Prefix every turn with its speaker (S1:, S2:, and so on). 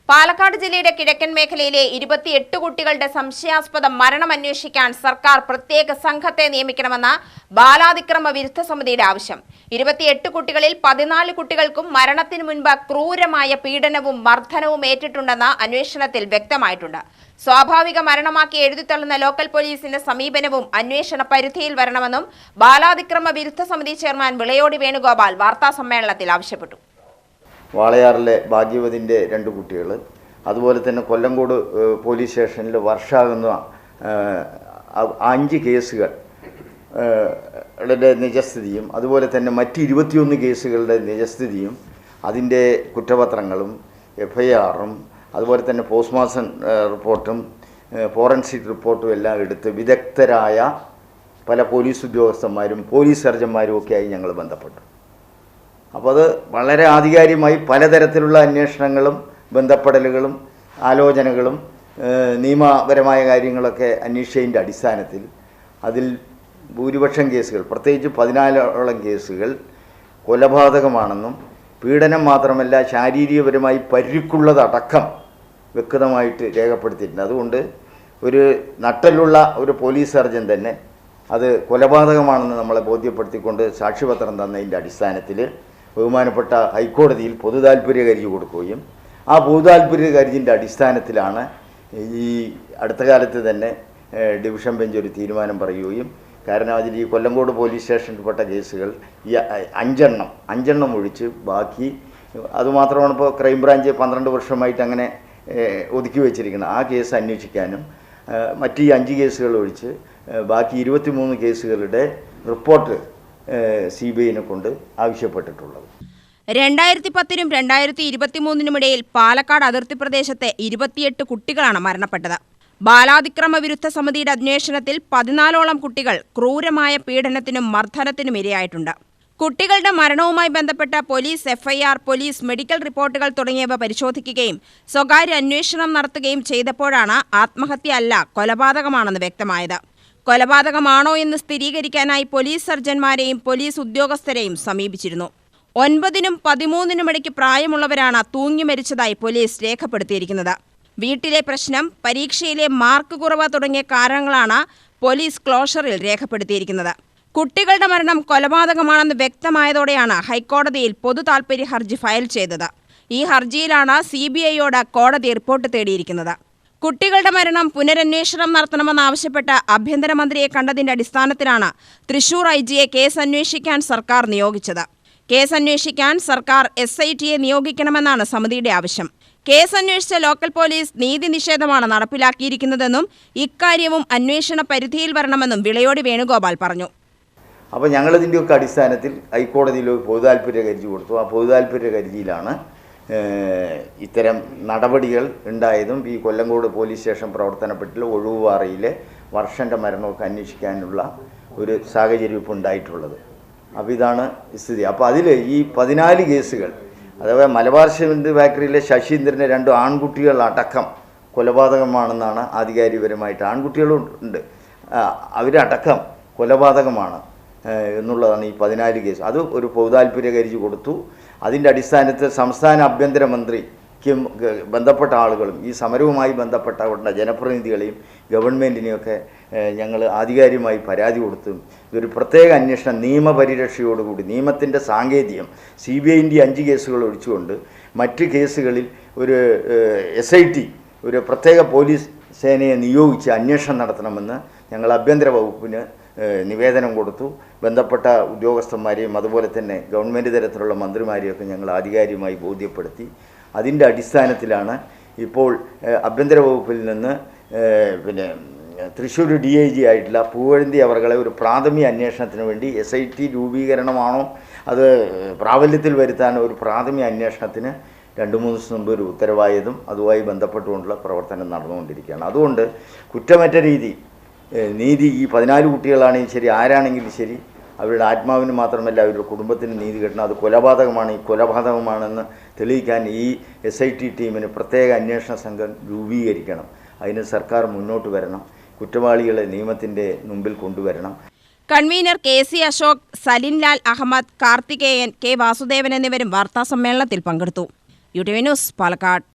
S1: പാലക്കാട് ജില്ലയുടെ കിഴക്കൻ മേഖലയിലെ 28 കുട്ടികളുടെ സംശയാസ്പദ മരണം അന്വേഷിക്കാൻ സർക്കാർ പ്രത്യേക സംഘത്തെ നിയമിക്കണമെന്ന ബാലാതിക്രമ വിരുദ്ധ സമിതിയുടെ ആവശ്യം. 28 കുട്ടികളിൽ 14 കുട്ടികൾക്കും മരണത്തിനു മുൻപ് ക്രൂരമായ പീഡനവും മർദ്ദനവും ഏറ്റിട്ടുണ്ടെന്ന് അന്വേഷണത്തിൽ വ്യക്തമായിട്ടുണ്ട്. സ്വാഭാവിക മരണമാക്കി എഴുതിത്തള്ളുന്ന ലോക്കൽ പോലീസിന്റെ സമീപനവും അന്വേഷണ പരിധിയിൽ വരണമെന്നും ബാലാതിക്രമ വിരുദ്ധ സമിതി ചെയർമാൻ വിളയോടി വേണുഗോപാൽ വാർത്താസമ്മേളനത്തിൽ ആവശ്യപ്പെട്ടു.
S2: വാളയാറിലെ ഭാഗ്യവതിൻ്റെ 2 കുട്ടികൾ, അതുപോലെ തന്നെ കൊല്ലങ്കോട് പോലീസ് സ്റ്റേഷനിൽ വർഷാകുന്ന 5 കേസുകളുടെ നിജസ്ഥിതിയും അതുപോലെ തന്നെ മറ്റ് 21 കേസുകളുടെ നിജസ്ഥിതിയും അതിൻ്റെ കുറ്റപത്രങ്ങളും FIRഉം അതുപോലെ തന്നെ പോസ്റ്റ്മോർട്ടം റിപ്പോർട്ടും ഫോറൻസിക് റിപ്പോർട്ടും എല്ലാം എടുത്ത് വിദഗ്ധരായ പല പോലീസ് ഉദ്യോഗസ്ഥന്മാരും പോലീസ് സർജന്മാരും ഒക്കെയായി ഞങ്ങൾ ബന്ധപ്പെട്ടു. അപ്പോൾ അത് വളരെ ആധികാരികമായി പലതരത്തിലുള്ള അന്വേഷണങ്ങളും ബന്ധപ്പെടലുകളും ആലോചനകളും നിയമപരമായ കാര്യങ്ങളൊക്കെ അന്വേഷിച്ചതിൻ്റെ അടിസ്ഥാനത്തിൽ അതിൽ ഭൂരിപക്ഷം കേസുകൾ, പ്രത്യേകിച്ച് 14ഓളം കേസുകൾ കൊലപാതകമാണെന്നും പീഡനം മാത്രമല്ല ശാരീരികപരമായി പരിക്കുള്ളതടക്കം വ്യക്തമായിട്ട് രേഖപ്പെടുത്തിയിട്ടുണ്ട്. അതുകൊണ്ട് ഒരു നട്ടലുള്ള ഒരു പോലീസ് സർജൻ തന്നെ അത് കൊലപാതകമാണെന്ന് നമ്മളെ ബോധ്യപ്പെടുത്തിക്കൊണ്ട് സാക്ഷ്യപത്രം തന്നതിൻ്റെ അടിസ്ഥാനത്തിൽ ബഹുമാനപ്പെട്ട ഹൈക്കോടതിയിൽ പൊതുതാൽപര്യ ഹർജി കൊടുക്കുകയും ആ പൊതുതാൽപര്യ ഹർജിൻ്റെ അടിസ്ഥാനത്തിലാണ് ഈ അടുത്ത കാലത്ത് തന്നെ ഡിവിഷൻ ബെഞ്ച് ഒരു തീരുമാനം പറയുകയും, കാരണം അതിൽ ഈ കൊല്ലങ്കോട് പോലീസ് സ്റ്റേഷനിൽപ്പെട്ട കേസുകൾ ഈ 5 ഒഴിച്ച് ബാക്കി അതുമാത്രമാണ് ഇപ്പോൾ ക്രൈംബ്രാഞ്ച് 12 വർഷമായിട്ട് അങ്ങനെ ഒതുക്കി വെച്ചിരിക്കുന്നത്. ആ കേസ് അന്വേഷിക്കാനും മറ്റ് ഈ 5 കേസുകൾ ഒഴിച്ച് ബാക്കി 23 കേസുകളുടെ റിപ്പോർട്ട് CBIനെ കൊണ്ട് ആവശ്യപ്പെട്ടിട്ടുള്ളത്.
S1: 2010-നും 2023-നും ഇടയിൽ പാലക്കാട് അതിർത്തി പ്രദേശത്തെ 28 കുട്ടികളാണ് മരണപ്പെട്ടത്. ബാലാതിക്രമ വിരുദ്ധ സമിതിയുടെ അന്വേഷണത്തിൽ 14ഓളം കുട്ടികൾ ക്രൂരമായ പീഡനത്തിനും മർദ്ദനത്തിനും ഇരയായിട്ടുണ്ട്. കുട്ടികളുടെ മരണവുമായി ബന്ധപ്പെട്ട പോലീസ് FIR, പോലീസ് മെഡിക്കൽ റിപ്പോർട്ടുകൾ തുടങ്ങിയവ പരിശോധിക്കുകയും സ്വകാര്യ അന്വേഷണം നടത്തുകയും ചെയ്തപ്പോഴാണ് ആത്മഹത്യ അല്ല കൊലപാതകമാണെന്ന് വ്യക്തമായത്. കൊലപാതകമാണോ എന്ന് സ്ഥിരീകരിക്കാനായി പോലീസ് സർജന്മാരെയും പോലീസ് ഉദ്യോഗസ്ഥരെയും സമീപിച്ചിരുന്നു. 9-നും 13-നും ഇടയ്ക്ക് പ്രായമുള്ളവരാണ് തൂങ്ങി മരിച്ചതായി പോലീസ് രേഖപ്പെടുത്തിയിരിക്കുന്നത്. വീട്ടിലെ പ്രശ്നം, പരീക്ഷയിലെ മാർക്ക് കുറവ് തുടങ്ങിയ കാരണങ്ങളാണ് പോലീസ് ക്ലോഷറിൽ രേഖപ്പെടുത്തിയിരിക്കുന്നത്. കുട്ടികളുടെ മരണം കൊലപാതകമാണെന്ന് വ്യക്തമായതോടെയാണ് ഹൈക്കോടതിയിൽ പൊതു താൽപര്യ ഹർജി ഫയൽ ചെയ്തത്. ഈ ഹർജിയിലാണ് CBIയോട് കോടതി റിപ്പോർട്ട് തേടിയിരിക്കുന്നത്. കുട്ടികളുടെ മരണം പുനരന്വേഷണം നടത്തണമെന്നാവശ്യപ്പെട്ട് ആഭ്യന്തരമന്ത്രിയെ കണ്ടതിന്റെ അടിസ്ഥാനത്തിലാണ് തൃശൂർ IGയെ കേസ് അന്വേഷിക്കാൻ സർക്കാർ നിയോഗിച്ചത്. കേസ് അന്വേഷിക്കാൻ സർക്കാർ SITയെ നിയോഗിക്കണമെന്നാണ് സമിതിയുടെ ആവശ്യം. കേസ് അന്വേഷിച്ച ലോക്കൽ പോലീസ് നീതി നിഷേധമാണ് നടപ്പിലാക്കിയിരിക്കുന്നതെന്നും ഇക്കാര്യവും അന്വേഷണ പരിധിയിൽ വരണമെന്നും വിളയോടി വേണുഗോപാൽ പറഞ്ഞു.
S2: അപ്പോൾ ഞങ്ങളിതിൻ്റെയൊക്കെ അടിസ്ഥാനത്തിൽ ഹൈക്കോടതിയിൽ പൊതുതാൽപര്യ ഹർജി കൊടുത്തു. ആ പൊതുതാൽപര്യ ഹർജിയിലാണ് ഇത്തരം നടപടികൾ ഉണ്ടായതും ഈ കൊല്ലങ്കോട് പോലീസ് സ്റ്റേഷൻ പ്രവർത്തനപ്പെട്ടില്ല ഒഴിവുപാറയിലെ വർഷൻ്റെ മരണമൊക്കെ അന്വേഷിക്കാനുള്ള ഒരു സാഹചര്യം ഇപ്പോൾ ഉണ്ടായിട്ടുള്ളത്. അപ്പോൾ ഇതാണ് സ്ഥിതി. അപ്പോൾ അതിൽ ഈ 14 കേസുകൾ, അഥവാ മലബാർ സിമന്റ് ഫാക്ടറിയിലെ ശശീന്ദ്രൻ്റെ 2 ആൺകുട്ടികളടക്കം കൊലപാതകമാണെന്നാണ് ആധികാരികപരമായിട്ട്. ആൺകുട്ടികളും ഉണ്ട്, അവരടക്കം കൊലപാതകമാണ് എന്നുള്ളതാണ് ഈ 14 കേസ്. അത് ഒരു പൊതുതാൽപര്യ ഹർജി കൊടുത്തു. അതിൻ്റെ അടിസ്ഥാനത്തിൽ സംസ്ഥാന ആഭ്യന്തരമന്ത്രിക്കും ബന്ധപ്പെട്ട ആളുകളും ഈ സമരവുമായി ബന്ധപ്പെട്ട ജനപ്രതിനിധികളെയും ഗവൺമെൻറ്റിനെയൊക്കെ ഞങ്ങൾ ആധികാരികമായി പരാതി കൊടുത്തും ഇതൊരു പ്രത്യേക അന്വേഷണം നിയമപരിരക്ഷയോടുകൂടി നിയമത്തിൻ്റെ സാങ്കേതികം CBIൻ്റെ 5 കേസുകൾ ഒഴിച്ചുകൊണ്ട് മറ്റ് കേസുകളിൽ ഒരു SIT, ഒരു പ്രത്യേക പോലീസ് സേനയെ നിയോഗിച്ച് അന്വേഷണം നടത്തണമെന്ന് ഞങ്ങൾ ആഭ്യന്തര വകുപ്പിന് നിവേദനം കൊടുത്തു. ബന്ധപ്പെട്ട ഉദ്യോഗസ്ഥന്മാരെയും അതുപോലെ തന്നെ ഗവൺമെൻറ് തരത്തിലുള്ള മന്ത്രിമാരെയൊക്കെ ഞങ്ങൾ ആധികാരികമായി ബോധ്യപ്പെടുത്തി. അതിൻ്റെ അടിസ്ഥാനത്തിലാണ് ഇപ്പോൾ ആഭ്യന്തര വകുപ്പിൽ നിന്ന് തൃശ്ശൂർ DIG ആയിട്ടുള്ള പൂവഴന്തി അവർകളെ ഒരു പ്രാഥമിക അന്വേഷണത്തിന് വേണ്ടി SIT രൂപീകരണമാണോ അത് പ്രാബല്യത്തിൽ വരുത്താൻ ഒരു പ്രാഥമിക അന്വേഷണത്തിന് 2-3 ദിവസം മുമ്പ് ഒരു ഉത്തരവായതും അതുമായി ബന്ധപ്പെട്ടുകൊണ്ടുള്ള പ്രവർത്തനം നടന്നുകൊണ്ടിരിക്കുകയാണ്. അതുകൊണ്ട് കുറ്റമറ്റ നീതി ഈ 14 കുട്ടികളാണെങ്കിൽ ശരി, ആരാണെങ്കിലും ശരി, അവരുടെ ആത്മാവിന് മാത്രമല്ല അവരുടെ കുടുംബത്തിന് നീതി കിട്ടണം. അത് കൊലപാതകമാണ്, ഈ കൊലപാതകമാണെന്ന് തെളിയിക്കാൻ ഈ SIT ടീമിന് പ്രത്യേക അന്വേഷണ സംഘം രൂപീകരിക്കണം. അതിന് സർക്കാർ മുന്നോട്ട് വരണം, കുറ്റവാളികളെ നിയമത്തിൻ്റെ മുമ്പിൽ കൊണ്ടുവരണം.
S1: Convener KC Ashok, Salin Lal Ahammed, Karthikeyan, K Vasudevan എന്നിവരും വാർത്താസമ്മേളനത്തിൽ പങ്കെടുത്തു. UTV news, Palakkad.